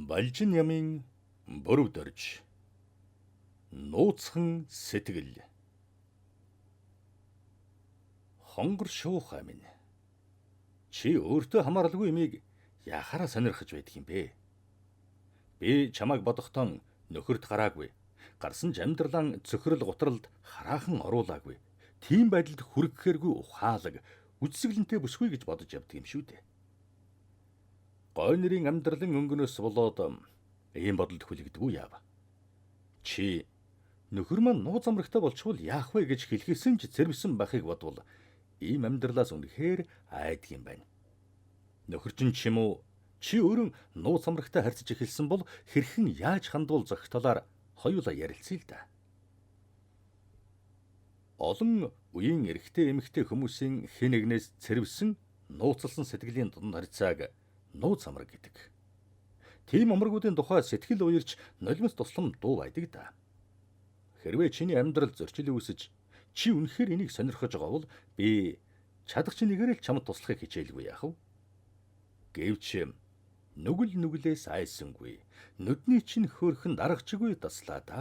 Балжин ямын бүрв дөрж нууцхан сэтгэл хонгор шуух амин чи өөртөө хамааралгүй юмыг яхаараа сонирхож байдаг юм бэ? Би чамайг бодохдоо нөхөрт гараагүй. Гарсан ч амьдралаа цөхрөл гутралд хараахан оруулаагүй. Тийм байдалд хүргэхээргүй ухаалаг, үсгэлэнтэй бүсгүй гэж бодож явдаг юм шүү дээ. Гой нэрийн амьдралын өнгөнөөс болоод ийм бодолд хүлэгдэггүй яав. Чи нөхөр маань нууц амрагтай болчихвол яах вэ гэж хэлхийсэн ч зэрвсэн байхыг бодвол ийм амьдралаас үнэхээр айдаг юм байна. Нөхөр чинь ч юм уу чи өөрөө нууц амрагтай харьцаж эхэлсэн бол хэрхэн яаж хандвал зохих талаар хоёулаа ярилцъя л да. Олон үеийн эрэгтэй эмэгтэй хүмүүсийн хэн нэгнээс цэрвсэн нууцлсан сэтгэлийн дунд харьцааг нууц амраг гэдэг. Тийм амрагуудын тухай сэтгэл уярч нулимс туслам дуу байдаг да. Хэрвээ чиний амьдрал зөрчил үүсэж чи үнэхээр энийг сонирхож байгаа бол би чадах чинийгээр л чамд туслахыг хичээлгүй яах вэ? Гэвч нүгэл нүглээс айсангүй, нүдний чинь хөөрхөн дарагчгүй таслаа да.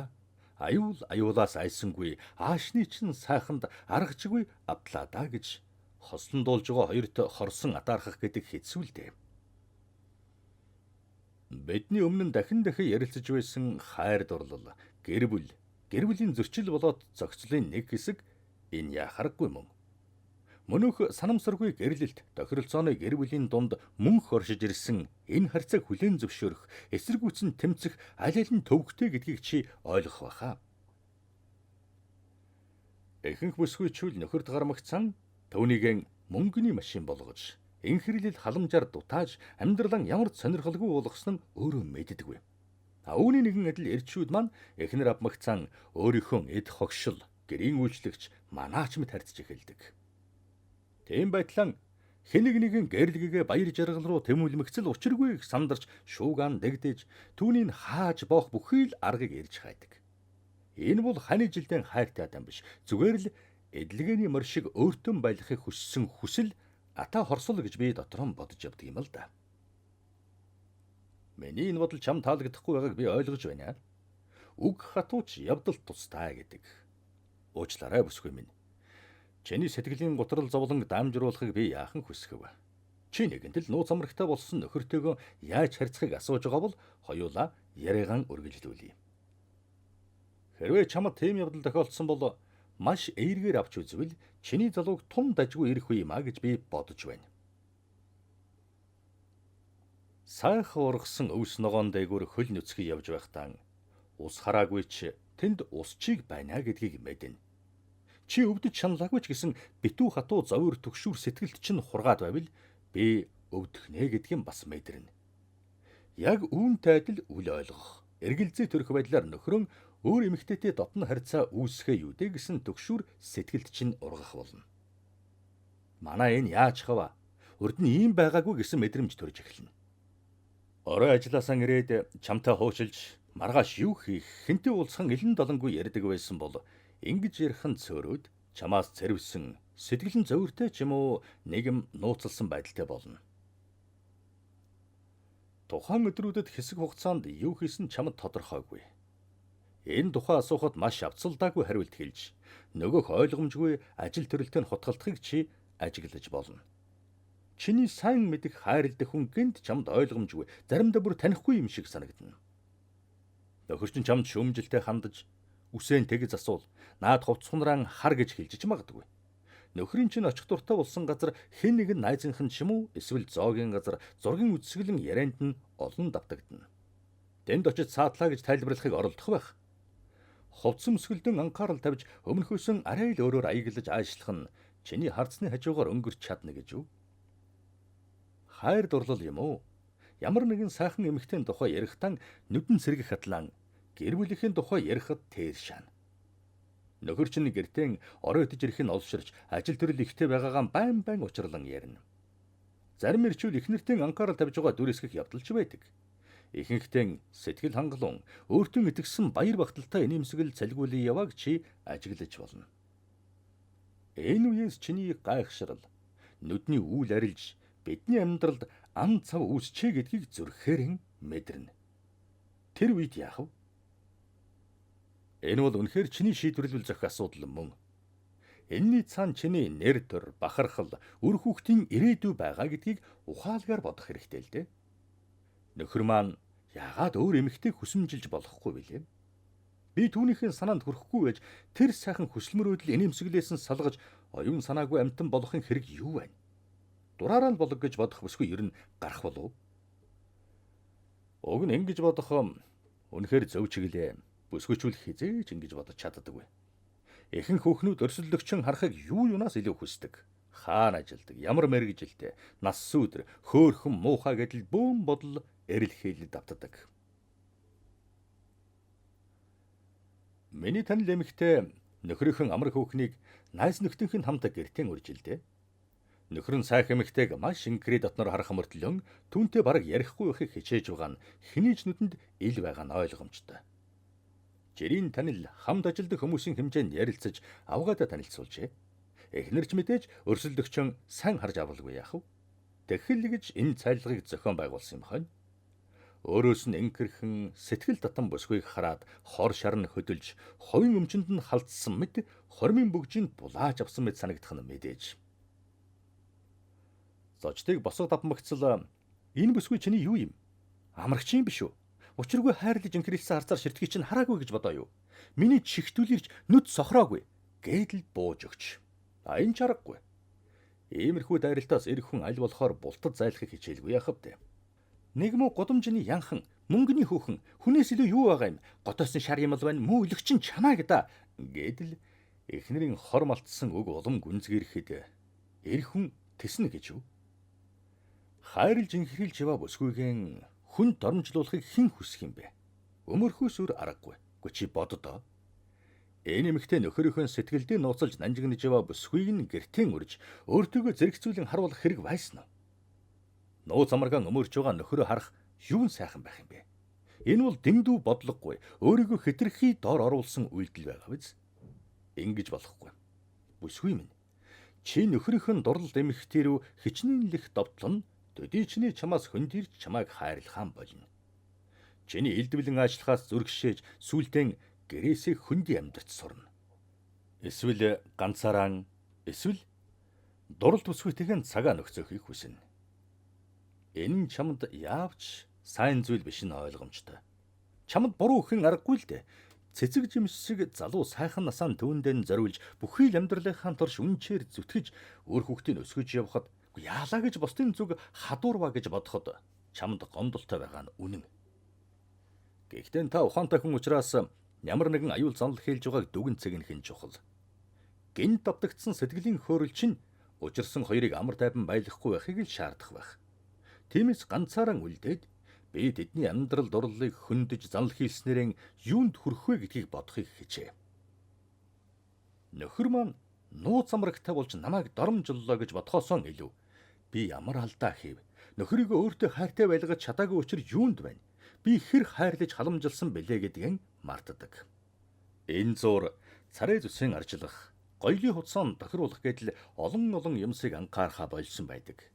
Аюул аюулаас айсангүй, аашны чинь сайханд аргачгүй автлаа да гэж хослон дуулж байгаа хоёрт хорсон атаархах гэдэг хэцүү л дээ. Бидний өмнө дахин ярилцаж байсан хайр дурлал, гэр бүлийн зөрчил болоод зохицлын нэг хэсэг энэ яхараггүй мөн. Мөнөх санамсаргүй гэрлэлт, тохиролцооны гэр бүлийн дунд мөнх оршиж ирсэн энэ харьцааг хүлээн зөвшөөрөх, эсэргүүцэн тэмцэх аль аль нь төвөгтэй гэдгийг чи ойлгох байхаа. Ихэнх бүсгүйчүүл нөхөрт гармагцсан түүнийг мөнгөний машин болгож, инхэрлэл халамжаар дутааж амьдралаа ямар ч сонирхолгүй болгосон нь өөрөө мэддэггүй. Үүний нэгэн адил эрчүүд маань эхнэр авмагцсан өөрийнхөө эд хогшил, гэрийн үйлчлэгч манаач мэт харьцаж эхэлдэг. Тийм байтлаа хэнийг нэгэн гэрэлгэгээ баяр жаргал руу тэмүүлмэгцэл учиргүй их сандарч шуугаан дэгдэж түүнийг хааж боох бүхий л аргыг ирж хайдаг. Энэ бол ханы жилдэн хайртай адам биш. Зүгээр л эдлэгээний мөр шиг өөртөө байлгахыг хүссэн хүсэл ата хорсол гэж би дотроо бодож явдаг юм л да. Миний энэ бодол чам таалагдахгүй байгааг би ойлгож байна. Үг хатууч явдал тустай гэдэг. Уучлаарай бүсгүй минь. Чиний сэтгэлийн гутрал зовлон дамжруулахыг би яахан хүсэх вэ? Чи нэгэнт л нууц амрагтай болсон нөхөртөөгөө яаж харьцахыг асууж байгаа бол хоёулаа яриагаан үргэлжлүүлье. Хэрвээ чамд тийм явдал тохиолдсон бол маш эергээр авч үзвэл чиний залууг тун дажгүй ирэх үе юмаа гэж би бодож байна. Сайхан ургасан өвс ногоон дээгүүр хөл нүцгий явж байхдаа ус хараагүй ч тэнд усчийг байна гэдгийг мэднэ. Чи өвдөж шаналаагүй ч гэсэн битүү хатуу зовир төгшүүр сэтгэлд чинь хургаад байвал би өвдөхнэ гэдгийг бас мэдэрнэ. Яг үүнтэй адил үл ойлгох, эргэлзээ төрөх байдлаар нөхрөн өөр эмэгтэйтэй дотн харьцаа үүсгэх юу дээ гэсэн төгшүүр сэтгэлд чинь ургах болно. Манай энэ яаж хава? Урд нь ийм байгаагүй гэсэн мэдрэмж төрж эхэлнэ. Орой ажилласаа ирээд чамтай хуучилж маргааш юу хийх, хэнтэй уулзхан элен долонгүй ярьдаг байсан бол ингэж ярих нь цөөрөөд чамаас цэрвсэн, сэтгэлэн зовиртой ч юм уу нэгэн нууцлсан байдалтай болно. Тухайн өдрүүдэд хэсэг хугацаанд юу хийсэн чамд тодорхойгүй. Энэ тухай асуухад маш авцалдаагүй хариулт хэлж, нөгөөх ойлгомжгүй ажил төрөлтөнд хутгалтахыг чи ажиглаж болно. Чиний сайн мэдих хайрлах хүн гэнт чамд ойлгомжгүй, заримдаа бүр танихгүй юм шиг санагдана. Нөхөр чинь чамд шүүмжилтэй хандаж үсээн тэгж асуул. Наад хувцсунраан хар гэж хэлж ч магадгүй. Нөхрийн чинь очих дуртай болсон газар хэн нэгэн найзынх нь ч юм уу эсвэл зоогийн газар зургийн үсгэлэн ярианд нь олон давтагдана. Тэнд очиж саадлаа гэж тайлбарлахыг оролдох байх. Хувцсан өсгөлдөн анхаарал тавьж өмнөхөөсөн арай л өөрөөр аяглаж аашлах нь чиний харцны хажуугаар өнгөрч чадна гэж юу? Хайр дурлал юм уу? Ямар нэгэн сайхан эмэгтэйн тухай ярихдаа нүдэн сэргэх хатлаа гэр бүлийнхэн тухай ярихад тэр шаана. Нөхөр чинь гэртээ орой идэж ирэх нь олширч ажил төрөл ихтэй байгаагаа байн учрлан ярина. Зарим ирчүүл ихнэртэй анхаарал тавьж байгаа дүрсгэх явдалч байдаг. Ихэнхдээ сэтгэл хангалуун, өөртөө итгэсэн баяр багталтай инээмсэгэл цалгиулын явааг чи ажиглаж болно. Энэ үеэс чиний гайхшрал, нүдний үйл арилж бидний амьдралд ан цав үүсчээ гэдгийг зүрхээр мэдэрнэ. Тэр үед яах вэ? Энэ бол үнэхээр чиний шийдвэрлэл зохих асуудал мөн. Энэний цаана чиний нэр төр, бахархал, үр хүүхдийн ирээдүй байгаа гэдгийг ухаалгаар бодох хэрэгтэй л дээ. Нөхөр маань яагаад өөр эмэгтэйг хүсэмжилж болохгүй билээ? Би түүнийхээ санаанд хүрэхгүй байж тэр сайхан хүсэл мөрөөдөл инээмсэглээс нь салгаж оюун санаагүй амтан болохын хэрэг юу вэ? Дураараа л болог гэж бодох бүсгүй ер нь гарах болов. Уг нь ингэж бодох үнэхээр зөв чиглээ. Бүсгүйчүүл хизээж ингэж бодож чаддаггүй. Ихэнх хүүхнүүд өрсөлдөгчөн харахыг юу юунаас илүү хүсдэг. Хаана ажилдаг, ямар мэргэжилтэй, нас сүйдэр, хөөхөн муухай гэдэл бөөм бодол эрэлхийлэл давтдаг. Миний танил эмэгтэй нөхрийнхөө амар хүүхнийг найз нөхдийнхөө хамтаа гэртээ үржилдээ. Нөхөр нь сайх эмэгтэйг маш инкрээ дотноор харах мөртлөн түүнтэй бараг ярихгүй байхыг хичээж байгаа нь хэний ч нүдэнд ил байгаа нь ойлгомжтой. Жирийн танил хамт ажилдах хүмүүсийн хэмжээнд ярилцаж авгаадаа танилцуулжээ. Эхнэр ч мэдээж өрсөлдөгчөн сайн харж авалгүй яах вэ? Тэгэхэл гэж энэ цайлгыг зохион байгуулсан юм хань. Өөрөөс нь инкэрхэн сэтгэл татан бүсгүйг хараад хор шарн хөдөлж, ховын өмчөнд нь халтсан мэт хормын бөгжинд булааж авсан мэт санагдах нь мэдээж. Зочдыг босго давмагцал энэ бүсгүй чиний юу юм? Амрагч юм биш үү? Учиргүй хайрлаж инхрэлсэн харцаар ширтгий чинь хараагүй гэж бодоо юу? Миний чихтүүлэрч нүд сохроогүй. Гэдэл бууж өгч. Энэ чаргагүй. Иймэрхүү дайралтаас эх хүн аль болохоор бултад зайлахыг хичээлгүй яхав дээ. Нэг муу гудамжны янхан, мөнгөний хүүхэн, хүнээс илүү юу байгаа юм? Готоос нь шар юм бол байна, муу өлөгчин чанаа гэдэг. Гэдэл эхнэрийн хор малтсан үг улам гүнзгийрэхэд эх хүн тэснэ гэж юу? Хайрлж инхрэлж яваа бүсгүйгэн хүн доромжлуулахыг хэн хүсэх юм бэ? Өмөрхөөс өөр аргагүй. Гэхдээ чи боддоо. Энэ эмэгтэй нөхөрийнхөө сэтгэлдээ нууцлж нанжигнаж яваа бүсгүйг нь гэртээ үрж өөртөөгөө зэрэгцүүлэн харуулах хэрэг байсан нь. Нууц амаргаан өмөрч байгаа нөхөрөө харах юу сайхан байх юм бэ? Энэ бол дэндүү бодлогогүй, өөрийгөө хэтэрхий дор оруулсан үйлдэл байгаа биз? Ингэж болохгүй. Бүсгүй минь. Чи нөхрийнхөө дурлал эмэгтэй рүү хичнээн лэх довтлон төдий чиний чамаас хөндөрч чамайг хайрлахаан болно. Чиний элдвэлэн ажиллахаас зүрхшээж сүултэн гэрээсээ хөндөй амьдарч сурна. Эсвэл ганцаараа эсвэл дуралд бүсгүйтэйгэн цагаа нөхцөхийг хүснэ. Энэ нь чамд яавч сайн зүйл биш нь ойлгомжтой. Чамд буруу хэн аргагүй л дээ. Цэцэг жимс шиг залуу сайхан насаан түүндээ зориулж бүхий л амьдралынхаа турш үнчээр зүтгэж өөр хүүхдийг өсгөж явхад яалаа гэж бусдын зүг хадуурва гэж бодоход чамд гомдолтой байгаа нь үнэн. Гэхдээ та ухаантай хүн учраас ямар нэгэн аюул занал хэлж байгааг дүгэн цэгнэх нь чухал. Гинт давтагдсан сэтгэлийн хөөрөл чинь учирсан хоёрыг амар тайван байлгахгүй байхыг л шаардах байх. Тиймээс ганцаараа үлдээд би тэдний амьдрал дурлалыг хөндөж занал хийлснээрэн юунд хүрэх вэ гэдгийг бодохыг хичээ. Нөхөр маань нууц амрагтай болж намайг доромжллоо гэж бодхоосоо илүү би ямар алдаа хийв? Нөхрийгөө өөртөө хайртай байлгаж чадаагүй учир юунд байна? Би хэр хайрлаж халамжилсан бэлээ гэдгийг мартдаг. Энэ зур царай зүсийн арчлах, гоёлын хуцаанд тохируулах гэдэл олон юмсыг анхаарахаа болсон байдаг.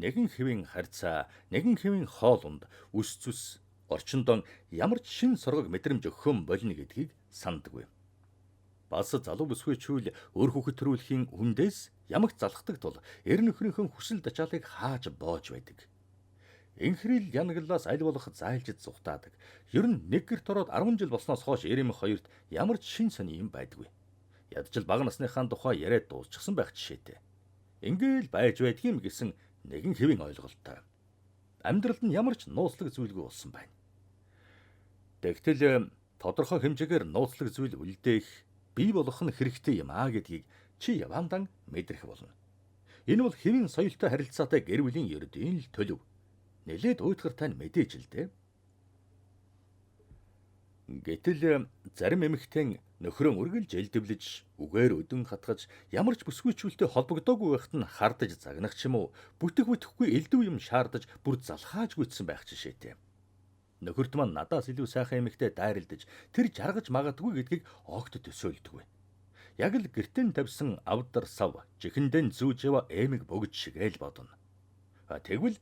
Нэгэн хэвийн харьцаа, нэгэн хэвийн хоолунд, үс зүс, орчиндон ямар ч шин соргог мэдрэмж өгөхөн болно гэдгийг сандаггүй. Бас залуу бүсгүйчүүл өөр хүүхэд төрүүлэхийн үндээс ямагт залхдаг тул эр нөхрийнхөө хүсэл дачаалыг хааж боож байдаг. Инхрэл янаглаас аль болох зайлж зүхтаадаг. Ер нь нэг гэрт ороод 10 жил болсноос хойш эрэм хоёрт ямар ч шин сони юм байдгүй. Ядчил бага насныхаа тухай яриад дуусчихсан байх жишээтэй. Ингээл байж байдгийм гэсэн нэгэн хэвийн ойлголттой. Амьдралд нь ямар ч нууцлаг зүйлгүй болсон байна. Тэгтэл тодорхой хэмжээгээр нууцлаг зүйл үлдээх, бий болох нь хэрэгтэй юм гэдгийг чи явандан мэдрэх болно. Энэ бол хэвийн соёлтой харилцаатай гэр бүлийн ердийн л төлөв. Нэлээд уйтгар тань мэдээж л дээ. Гэтэл зарим эмэгтэй нөхрөө үргэлж элдэвлэж, үгээр өдөн хатгаж, ямар ч бүсгүйчүүлтэй холбогдоогүй байхад нь хардаж загнах ч юм уу, бүтэхгүй элдв юм шаардаж, бүр залхааж гүйцсэн байх жишээтэй. Нөхөрт маань надаас илүү сайхан эмэгтэй дайралдаж, тэр жаргаж магадгүй гэдгийг огт төсөөлдөггүй. Яг л гэртэн тавьсан авдар сав, чихэндэн зүүж яваа эмэг бөгж шигээл бодно. Тэгвэл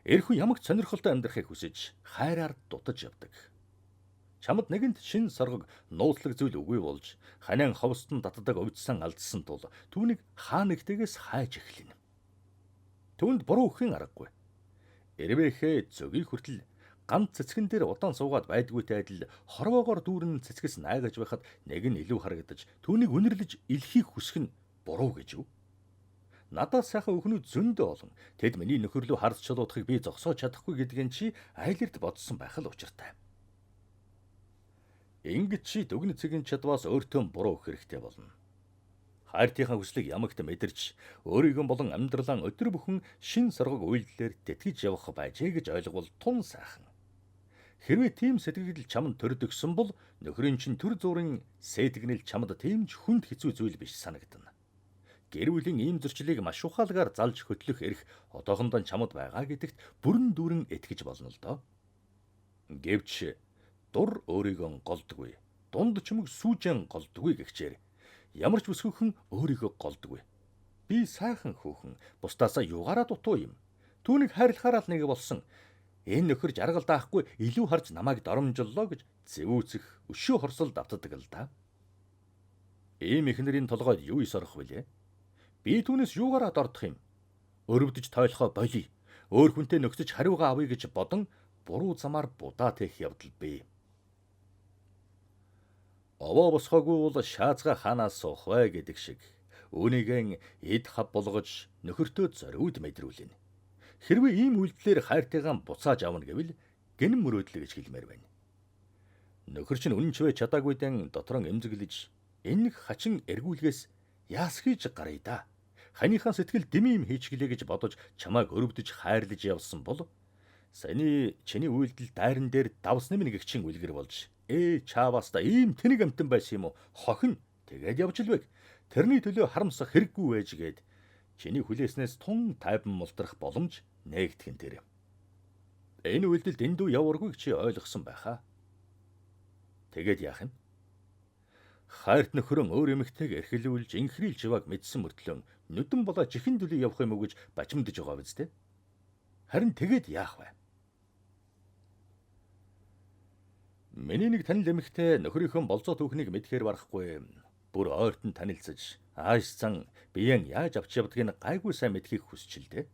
эр хүн ямагт сонирхолтой амьдрахыг хүсэж хайраар дутаж явдаг. Чамд нэгэнт шин соргог нууцлаг зүйл үгүй болж ханиан ховстон татдаг увдсан алдсан тул түүнийг хаа нэгтээс хайж эхлэнэ. Түүнд буруу өгөхийн аргагүй. Эрвэхэ зөгийг хүртэл ганц цэцгэн дээр удаан суугаад байдгүйтэй адил хорвоогоор дүүрэн цэцгэс найгаж байхад нэг нь илүү харагдаж түүнийг үнэрлэж илхийг хүсэх нь буруу гэж юу? Надаас сайхан өхнүүд зөндөө олон. Тэд миний нөхөр рүү харж чулуудахыг би зогсоож чадахгүй гэдгийг чи айлэрд бодсон байх л учиртай. Ингэж чи дүгнэ цэгийн чадваас өөртөө буруу өгөх хэрэгтэй болно. Хайртынхаа хүслийг ямагт мэдэрч өөрийгөө болон амьдралаа өдөр бүхэн шин соргог үйлдэлээр тэтгэж явах байжээ гэж ойлгол тун сайхан. Хэрвээ тийм сэтгэл чамд төрдөгсөн бол нөхрийн чинь төр зуурын сэтгэгнэл чамд тиймч хүнд хэцүү зүйл биш санагдана. Гэр бүлийн ийм зөрчлийг маш ухаалгаар залж хөтлөх эрх одоохондоо чамд байгаа гэдэгт бүрэн дүүрэн итгэж болно л доо. Гэвч дур өөрийгөө голдгүй, дунд чимэг сүүжэн голдгүй гэгчээр ямар ч бүсгүйхэн өөрийгөө голдгүй. Би сайхан хүүхэн, бусдаасаа юугаараа дутуу юм. Түүнийг хайрлахаараа л нэг болсон. Энэ нөхөр жаргал даахгүй илүү харж намайг доромжллоо гэж зэвүүцэх, өшөө хорсол давтдаг л да. Ийм ихнэрийн толгойд юу ис орох вүлээ? Би түүнээс юугаараа дордох юм? Өрөвдөж тойлохоо болий. Өөр хүнтэй нөхцөж хариугаа авъя гэж бодон буруу замаар будаа тех явдал бий. Овоо босхоогүй бол шаазга хаанаас суух вэ гэдэг шиг үүнийгэн эд хав болгож нөхөртөө зориуд мэдрүүлнэ. Хэрвээ ийм үйлдэлээр хайртайгаа буцааж авна гэвэл гинэн мөрөөдлө гэж хэлмээр байна. Нөхөр чинь үнэн ч вэ чадаагүйдэн дотроо эмзэглэж энэ хачин эргүүлгээс яасхийж гарыг да. Ханийхаа сэтгэл дэми юм хийчихлээ гэж бодож чамайг өрөвдөж хайрлаж явсан бол саяны чиний үйлдэл дайран дээр давс нэмнэ гэгчин үлгэр болж чааваас да ийм тэнэг амтан байсан юм уу? Хохин тэгээд явж илвэг. Тэрний төлөө харамсах хэрэггүй байж гээд чиний хүлээснээс тун тайван мултрах боломж нээгдхэн тэр. Энэ үйлдэл дэндүү яваргүй чи ойлгосон байхаа. Тэгээд яах юм? Хайрт нөхрөн өөр эмэгтэйг эрхлүүлж инхрийлж явааг мэдсэн мөртлөө нүдэн болоо чихэн дүлий явах юм уу гэж бачимдаж байгаа биз дээ. Харин тэгээд яах вэ? Миний нэг танил эмэгтэй нөхрийнхөө болзоо түүхнийг мэдхээр барахгүй. Бүр ойртон танилцаж, ааш зан биеэн яаж авч явдгийг гайгүй сайн мэдхийг хүсчилдэ.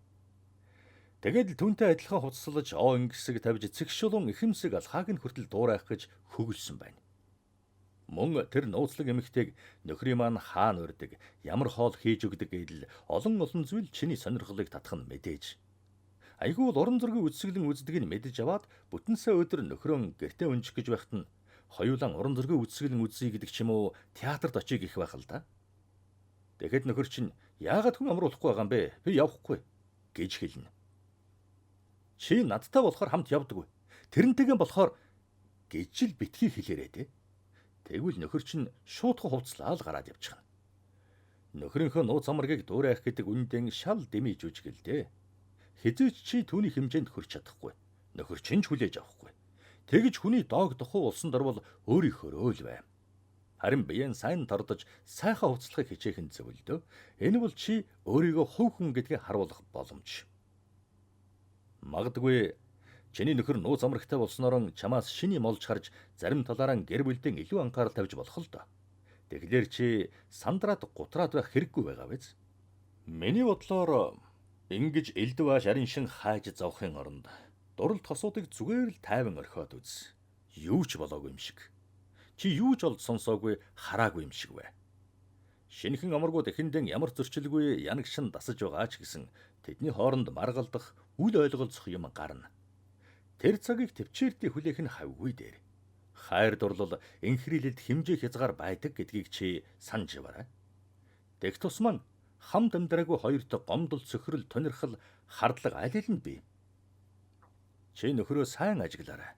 Тэгээд л түүнтэй адилхан хуцалж, ингэсэг тавьж цэг шулуун ихэмсэг алхааг нь хүртэл дуурайх гэж хөглсөн байна. Мөн тэр нууцлаг эмэгтэйг нөхрийн маань хаана урдаг, ямар хоол хийж өгдөг гэдэл олон зүйл чиний сонирхлыг татах нь мэдээж. Айгүй бол уран зургийн үзэсгэлэн үздэг нь мэдэж аваад бүтэнсээ өдөр нөхрөө гэртээ унжих гэж байхад нь хоёулаа уран зургийн үзэсгэлэн үзье гэдэг ч юм уу театрт очие гэх байх л да. Тэгэхэд нөхөр чинь яагаад хүн амруулахгүй байгаа юм бэ? Би явахгүй гэж хэлнэ. Чи надтай болохоор хамт явдаггүй. Тэрнтэйгэн болохоор гэж л битгий хэлээрээ те. Тэгвэл нөхөр чинь шуудхан хувцлаад гараад явчихна. Нөхрийнхөө нууц амаргийг дуурайх гэдэг үндэн шал дэмий жүжиглдэ. Хизээч чи түүний хэмжээнд хүрч чадахгүй. Нөхөр чинь ч хүлээж авахгүй. Тэгж хүний доог дохуу улсан дорвол өөрийнхөө л бай. Харин биеэн сайн тордож сайхан хувцлахыг хичээхэн зөвлөдөө. Энэ бол чи өөрийгөө хувь хүн гэдгийг харуулах боломж. Магадгүй чиний нөхөр нууц амрагтай болсноор чамаас шиний молж харж зарим талаараа гэр бүлдээ илүү анхаарал тавьж болох л доо. Тэгэхээр чи сандраад гутраад байх хэрэггүй байгаа биз? Миний бодлоор ингэж элдв шарын шин хайж зовхын оронд дуралт хосуудыг зүгээр л тайван орхиод үз. Юу ч болоогүй юм шиг. Чи юу ч олд сонсоогүй, хараагүй юм шиг вэ. Шинэхэн амаргууд эхэндэн ямар зөрчилгүй янагшин дасаж байгаа ч гэсэн тэдний хооронд маргалдах, үл ойлголцох юм гарна. Тэр цагийг төвчээртэй хүлээх нь хавгүй дээр. Хайр дурлал инхрийлэлд хэмжээ хязгаар байдаг гэдгийг чи санаж яваарай. Тэг тусман хамт амьдраагүй хоёрт гомдол цөхрөл тонирхол хардлага аль нь бий. Чи нөхрөө сайн ажиглаарай.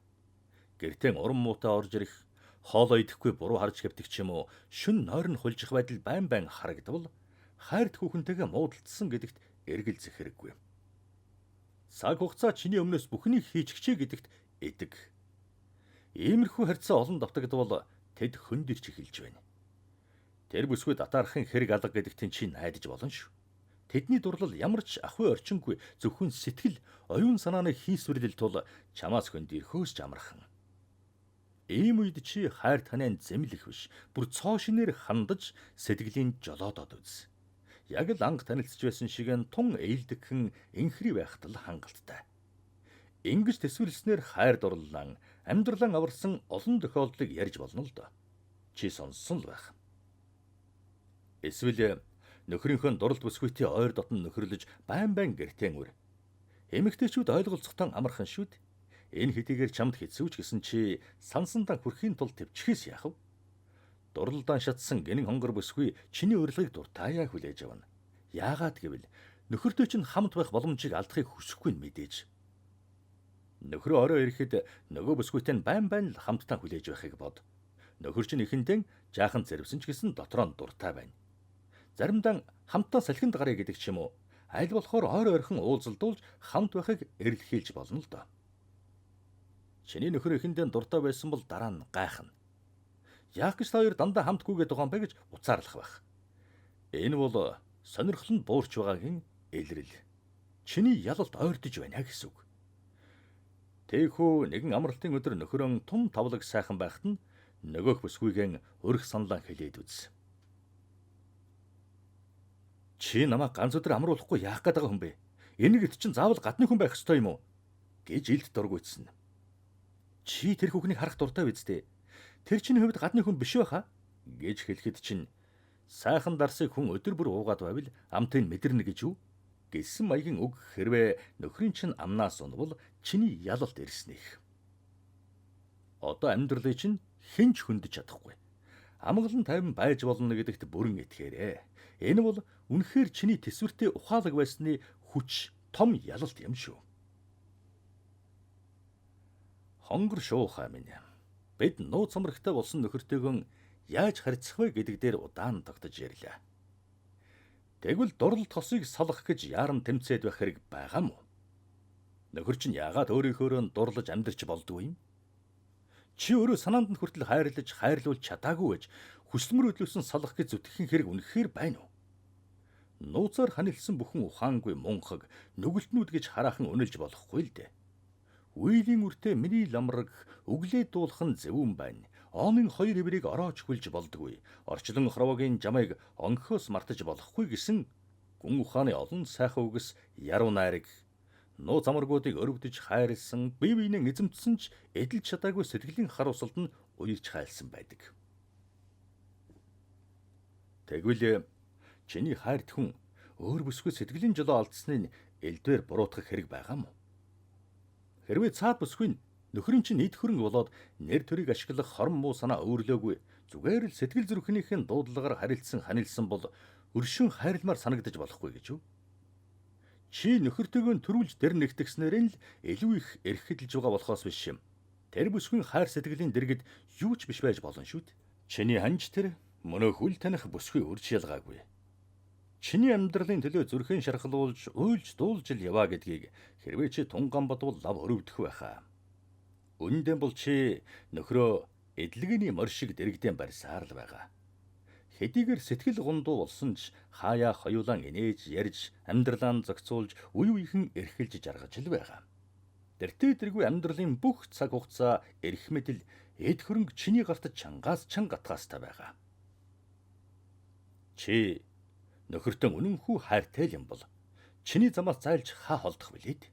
Гэртээ уран муутай орж ирэх, хоолоо идэхгүй буруу харж хэвдэг ч юм уу, шүн нойр нь хулжих байдал байн харагдвал хайрт хүүхэнтэйгээ муудалцсан гэдэгт эргэлзэх хэрэггүй. Цаг хугацаа чиний өмнөөс бүхнийг хийж гिचээ гэдэгт эдэг. Иймэрхүү харьцаа олон давтагдвал тэд хөндөрч эхэлж байна. Тэр бүсгүй татаархын хэрэг алга гэдэгт чи найдаж болно шүү. Тэдний дурлал ямар ч ахуй орчингүй зөвхөн сэтгэл, оюун санааны хийсвэрлэл тул чамаас хөндөрхөөс ч амархан. Ийм үед чи хайр танайн зэмлэх биш, бүр цоо шинээр хандаж сэтгэлийн жолоодод үз. Яг л анх танилцж байсан шиг тун ээлдэгхэн инхри байхад л хангалттай. Ингэж төсвөрлснээр хайр дурлалан амьдралаа аварсан олон тохиолдлыг ярьж болно л доо. Чи сонссон л байх. Эсвэл нөхрийнхөө дуралд бүсгүйтэй ойр дотн нөхөрлөж байн байн гэртээ нүр. Эмэгтэйчүүд ойлголцохтон амархан шүд. Энэ хэдийгээр чамд хэцүүч гэсэн чи сансандаа хүрхийн тулд төвчхээс яах вэ? Дурлалдаа шатсан гинэн хонгор бүсгүй чиний урилгыг дуртаяа хүлээж авна. Яагаад гэвэл нөхөртөө чинь хамт байх боломжийг алдахыг хүсэхгүй нь мэдээж. Нөхрөө орой ирэхэд нөгөө бүсгүйтэй нь байн байн л хамтдаа хүлээж байхыг бод. Нөхөр чинь ихэндээ жаахан зэрвсэн ч гэсэн дотроо нь дуртай байна. Заримдаа хамтдаа салхинд гарыг гэдэг ч юм уу. Аль болохоор ойр ойрхон уулзалдуулж хамт байхыг эрэлхийлж болно л доо. Чиний нөхөр ихэндээ дуртай байсан бол дараа нь гайхна. Яах гэж та хоёр дандаа хамтгүйгээд байгаа юм бэ гэж уцаарлах байх. Энэ бол сонирхолд буурч байгаагийн илрэл. Чиний ялалт ойртож байна гэсэн үг. Тэхүү нэгэн амралтын өдөр нөхөрөн тун тавлаг сайхан байхад нь нөгөөх бүсгүйгэн өрх санлаа хэлээд үз. Чи намайг ганц өдөр амруулахгүй яах гээд байгаа хүн бэ? Энэ гэт чинь заавал гадны хүн байх ёстой юм уу? Гэж илд дургуйтсан. Чи тэр хүүхнийг харах дуртай биз дээ. Тэр чинь хувьд гадны хүн биш байхаа гэж хэлэхэд чинь сайхан дарсыг хүн өдөр бүр уугаад байвал амтыг мэдэрнэ гэж юу? Гэсэн маягийн үг хэрвээ нөхрийн чинь амнаас унвал чиний ялалт ирснэх. Одоо амьдралыг чинь хинч хөндөж чадахгүй. Амгалан тайван байж болно гэдэгт бүрэн итгээрэй. Энэ бол үнэхээр чиний төсвөртэй ухаалаг байсны хүч том ялалт юм шүү. Хонгор шуухай минь. Бид нууц амрагтай болсон нөхөртэйгөө яаж харьцах вэ гэдэг дээр удаан тогтож ярьлаа. Тэгвэл дурлал тосыг салах гэж яаран тэмцээд байх хэрэг байгаа мó? Нөхөр чинь яагаад өөрийнхөөрөө дурлаж амьдарч болдгүй юм? Чи өөрөө санаанд нь хүртэл хайрлуулж чадаагүй гэж хүсмэр өдлөөсөн салах гэж зүтгэхийн хэрэг үнэхээр байна уу? Нууцаар ханилсан бүхэн ухаангүй мунхаг нүгэлтнүүд гэж хараахан үнэлж болохгүй л дээ. Үйлийн үртэй миний ламраг өглөө дуулах нь зөвүүн байна. Оомын хоёр иврийг ороож хүлж болдгүй. Орчлон хровогийн жамайг онгохоос мартаж болохгүй гэсэн гүн ухааны олон сайхан үгс яруу найраг нууц амаргуудыг өрөвдөж хайрлсан, бие биенээ эзэмдсэн ч эдэлж чадаагүй сэтгэлийн харуулсалд нь уярж хайлсан байдаг. Тэгвэл чиний хайрт хүн өөр бүсгүй сэтгэлийн жолоо алдсныг элдвэр буруутгах хэрэг байгаа мó? Хэрвээ цаад бүсгүй нь нөхрийн чинь нийт хөрөнгө болоод нэр төрийг ашиглах хорон муу санаа өөрлөөгүй зүгээр л сэтгэл зүрхнийхэн дуудлагаар ханилсан бол өршин хайрламар санагдаж болохгүй гэж юу? Чи нөхөртөөгөө төрүүлж тэр нэгтгснээр нь л илүү их эрхэлж байгаа болохоос биш юм. Тэр бүсгүй хайр сэтгэлийн дэргэд юу ч биш байж болно шүү дээ. Чиний ханж тэр мөнөө хүл таних бүсгүй үрж ялгаагүй. Чиний амьдралын төлөө зүрхэн шархлуулж, уйлж дуулж л яваа гэдгийг хэрвээ чи тунган бодвол лав өрөвдөх байхаа. Үүндээ бол чи нөхрөө эдлэгэний морь шиг дэрэгдэн барьсаар л байгаа. Хэдийгээр сэтгэл гундуу болсон ч хаяа хоёулаан инээж ярьж амьдралаа зохицуулж үе үехэн эрхэлж жаргаж л байгаа. Тэртээ тэргүй амьдралын бүх цаг хугацаа эрх мэдэл эд хөрөнгө чиний гарт чангаас чанга гатгаастай байгаа. Чи нөхөртөө үнэнхүү хайртай юм бол чиний замаас зайлж хаа холдох билээ?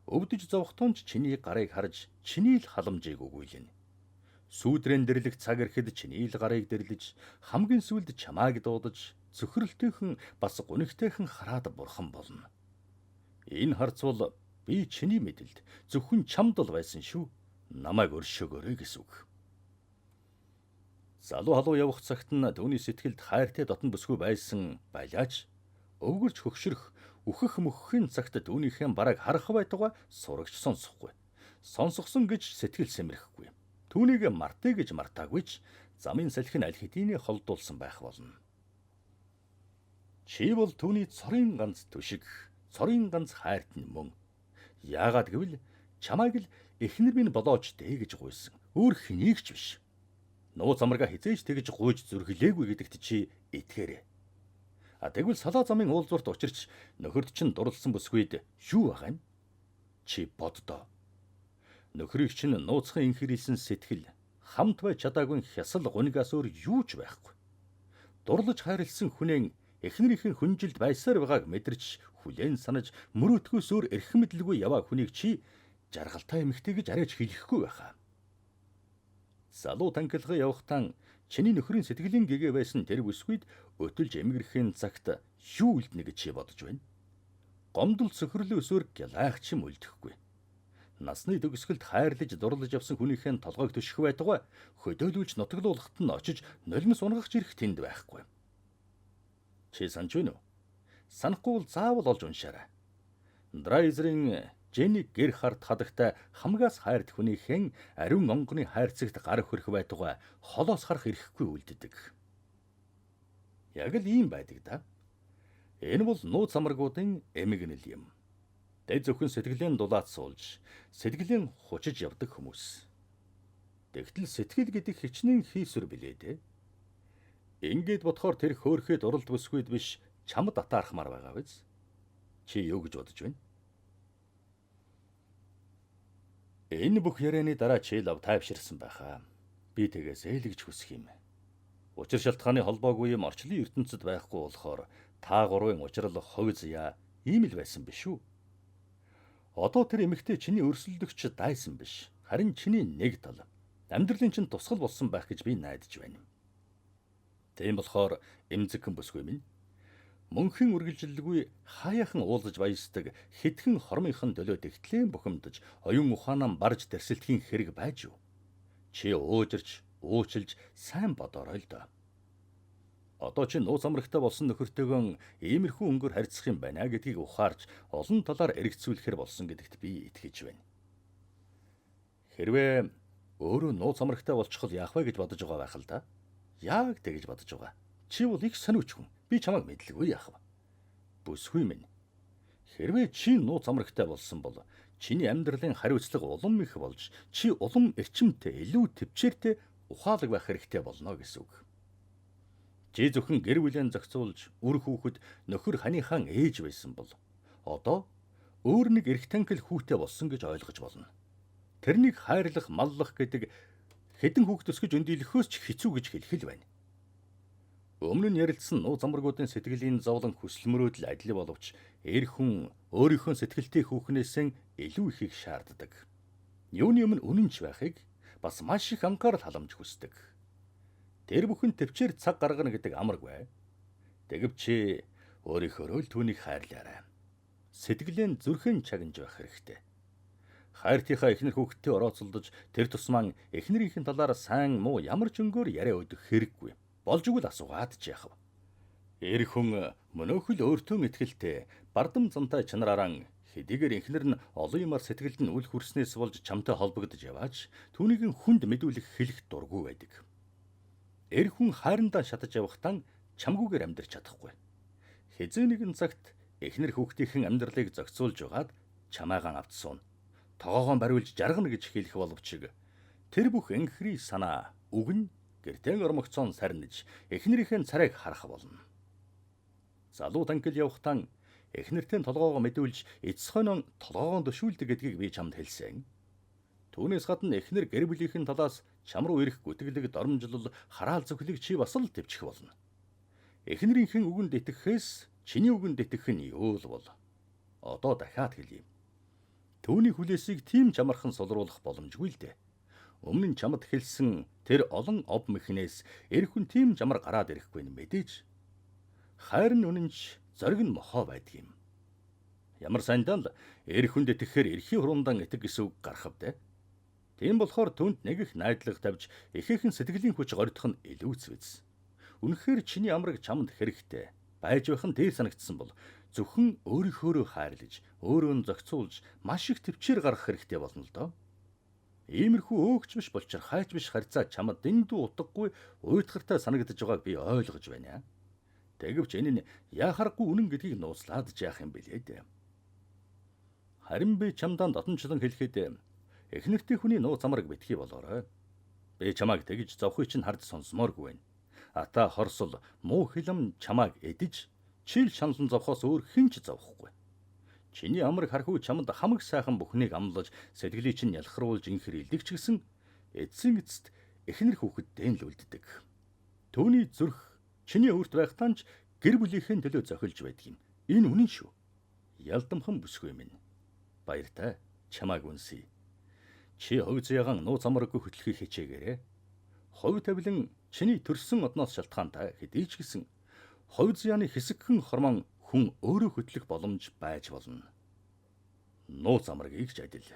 Өвдөж зовхтон ч чиний гарыг харж чиний л халамжийг өгүүлнэ. Сүүдрэн дэрлэх цаг ирэхэд чиний л гарыг дэрлэж хамгийн сүүлд чамааг дуудаж цөхрөлтөйхэн бас гүнхтэйхэн хараад бурхан болно. Энэ харцвал би чиний мэдэлд зөвхөн чамд л байсан шүү. Намайг өршөөгөөрэй гэсэн үг. Залуу халуу явах цагт нь түүний сэтгэлд хайртай дотн бүсгүй байсан байлаач өвгөрч хөгшрөх үхэх мөхөхийн цагт түүнийхэн бараг харах байтугай сурагч сонсохгүй. Сонсгосон гэж сэтгэл сэмрэхгүй. Түүнийг мартъя гэж мартаагүй ч замын салхин аль хэдийн холдуулсан байх болно. Чи бол түүний цорын ганц түшиг, цорын ганц хайртан мөн. Яагаад гэвэл чамайг л эхнэр минь болооч дээ гэж гуйсан. Өөр хэнийг ч биш. Нууц амарга хизээж тэгж гуйж зүрхлээгүй гэдэгт чи итгээрэй. Тэгвэл салаа замын уулзварт учирч нөхөрд чинь дурлсан бүсгүйд юу байгаа юм? Чи боддоо. Нөхрийг чинь нууцхан инхэрэлсэн сэтгэл, Хамт байж чадаагүй хясал гунигаас өөр юу ч байхгүй. Дурлаж хайрлсан хүнээ эхнэрийнхэн хүнжилд байсаар байгааг мэдэрч хүлээн санаж мөрөөдгөөс өөр эрх мэдлгүй яваа хүнийг чи жаргалтай эмэгтэй гэж арайч хэлэхгүй байхаа. Залуу танхилгаа явахтаа чиний нөхрийн сэтгэлийн гэгээ байсан тэр бүсгүйд өтөлж эмгэрхийн цагт юу үлднэ гэж чи бодож байна? Гомдол сөхрлөөс өөр гялайх ч юм үлдэхгүй. Насны төгсгөлд хайрлаж дурлаж явсан хүнийхээ толгойг төшөх байтугай хөдөөлүүлж нутаглуулахад нь очиж нулимс унгах ирэх тэнд байхгүй. Чи санаж байна уу? Санахгүй бол заавал олж уншаарай. Драйзерийн Женни Герхард хадагтай хамгаас хайрт хүнийхэн ариун онгоны хайрцагт гар хөрөх байтугай холоос харах ирэхгүй үлддэг. Яг л ийм байдаг да. Энэ бол нууц амрагуудын эмгэнэл юм. Дэд зөвхөн сэтгэлийн дулаат суулж, сэтгэлийн хучиж явдаг хүмүүс. Тэгтэл сэтгэл гэдэг хичнээн хийсвэр билээ дээ. Ингээд бодохоор тэр хөөрхөд уралд бүсгүйд биш чамд атаархмаар байгаа биз? Чи юу гэж бодож байна? Энэ бүх ярианы дараа чи лав тайвширсан байхаа. Би тэгээс ээлгэж хүсэх юм. Учир шалтгааны холбоогүй юм орчлын ертөнцид байхгүй болохоор та гурвын учрал хойзъя ийм л байсан биш үү? Одоо тэр эмэгтэй чиний өрсөлдөгч дайсан биш. Харин чиний нэг тал. Амьдралын чинь тусгал болсон байх гэж би найдаж байна. Тийм болохоор эмзэгхэн бүсгүй минь. Мөнхийн үргэлжилгүй хаяахан уулзаж баясдаг хэдхэн хормынхан төлөө тэгтлэн бухимдаж оюун ухаанаа барж тэрсэлтхийн хэрэг байж юу? Чи уужирч, уучлж сайн бодорой л доо. Одоо чи нууц амрагтай болсон нөхөртөөгөө иймэрхүү өнгөөр харьцах юм байна гэдгийг ухаарч олон талаар эргэцүүлэхэр болсон гэдэгт би итгэж байна. Хэрвээ өөрөө нууц амрагтай болчихвол яах вэ гэж бодож байгаа байх л да. Яг тэгэж бодож байгаа. Чи бол их сониуч хүн. Би чамайг мэдлэггүй яах вэ? Бүсгүй минь. Хэрвээ чи нууц амрагтай болсон бол чиний амьдралын хариуцлага улам их болж чи улам эрчимтэй, илүү төвчээртэй ухаалаг байх хэрэгтэй болно гэсэн үг. Чи зөвхөн гэр бүлэн зохицуулж үр хүүхэд нөхөр ханийхаа ээж байсан бол одоо өөр нэг эрх танхил хүүтэй болсон гэж ойлгож болно. Тэрнийг хайрлах, маллах гэдэг хэдэн хүүхд өсгөж өндийлөхөөс ч хэцүү гэж хэлэх л байна. Өмнө нь ярилцсан нууц амрагуудын сэтгэлийн зовлон хүсэл мөрөөдөл адил боловч эр хүн өөрийнхөө сэтгэлтэй хүүхнээсээ илүү ихийг шаарддаг. Юуны өмнө үнэнч байхыг бас маш их анхаарал халамж хүсдэг. Тэр бүхэн төвчээр цаг гаргана гэдэг амарг бай. Тэгвч өөрийнхөө л түүнийг хайрлаарай. Сэтгэлэн зүрхэн чагнаж байх хэрэгтэй. Хайртынхаа эхнэр хүүхдтэй орооцолдож тэр тусмаа эхнэрийнхэн талаар сайн муу ямар ч өнгөөр яриа өгөх хэрэггүй. Болж игэл асуугаад ч яах вэ? Эр хүн мөнөөхөл өөртөө итгэлтэй бардам зантай чанараараа хэдийгээр эхнэр нь олон юмар сэтгэлд нь үл хүрснээс болж чамтай холбогдож яваач түүнийг хүнд мэдүүлэх хэлэх дургүй байдаг. Эр хүн хайрандаа шатаж явахтаа чамгүйгээр амьдрч чадахгүй. Хэзээ нэгэн цагт эхнэр хүүхдийн амьдралыг зохицуулж байгаад чамаагаан авч суун. Тоогоон бариулж жаргана гэж хэлэх боловч тэр бүх энхрий санаа үг нь гэртэн ормогцон сарниж эхнэрийнхээ царайг харах болно. Залуу танхил явахтаа эхнэртээ толгоогоо мэдүүлж эцс хойно толгоогоо дөшүүлдэг гэдгийг би чамд хэлсэн. Түүнээс гадна эхнэр гэр бүлийнхэн талаас чам руу ирэх гүтгэлэг доромжлол хараал зөвхлийг чи бас л төвчих болно. Эхнэрийнхэн үгэнд итгэхээс чиний үгэнд итгэх нь юу л бол. Одоо дахиад хэлье. Түүний хүлээсийг тийм чамархан сулруулах боломжгүй л дээ. Өмнө нь чамд хэлсэн тэр олон ов мэхнээс эр хүн тийм жамар гараад ирэхгүй нь мэдээж. Хайр нь үнэнч зориг нь мохоо байдаг юм. Ямар сайндаа л эр хүнд итгэхээр эрхийн хуруундаа итэг гэсэн үг гарах вэ? Тийм болохоор түнд нэг их найдлага тавьж ихээхэн сэтгэлийн хүч горьдох нь илүү зүйс. Үнэхээр чиний амраг чамд хэрэгтэй. Байж байх нь дээр санагдсан бол зөвхөн өөрийнхөөрөө хайрлаж, өөрөө зохицуулж маш их төвчээр гаргах хэрэгтэй болно л доо. Иймэрхүү өөгч биш болчор хайж биш харьцаа чамд дэндүү утгагүй уйтгартай санагдаж байгааг би ойлгож байна. Тэгвч энэ нь яхарахгүй үнэн гэдгийг нууцлаад яах юм бэлээ дээ. Харин би чамдаа дотнчлон хэлэхэд эхнэртэй хүний нууц амраг битгий болоорой. Би чамайг тэгж зовхыг чинь хард сонсмооргүй байна. Ата хорсол муу хилэм чамайг эдэж чил шаналн зовхоос өөр хинч зовхгүй. Чиний амраг хархуу чамд хамаг сайхан бүхнийг амлаж сэтгэлийг чинь ялхруулж инхэр илдэг ч гэсэн эцсийн эцэст эхнэр хүүхэдтэй л үлддэг. Төвний зүрх чиний өөрт байхтаа ч гэр бүлийнхээ төлөө зохилж байдаг юм. Энэ үнэн шүү. Ялдамхан бүсгүй минь. Баяртай чамааг үнсэе. Чи хувь заяагаан нууц амаргүй хөтлөхийг хичээгээрэй. Хувь тавилан чиний төрсөн одноос шалтгаантай хэдий ч гэсэн хувь заяаны хэсэгхэн хормон хүн өөрөө хөтлөх боломж байж болно. Нууц амаргийг ч адил.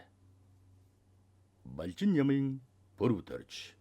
Балжин ямын бүрв дөрж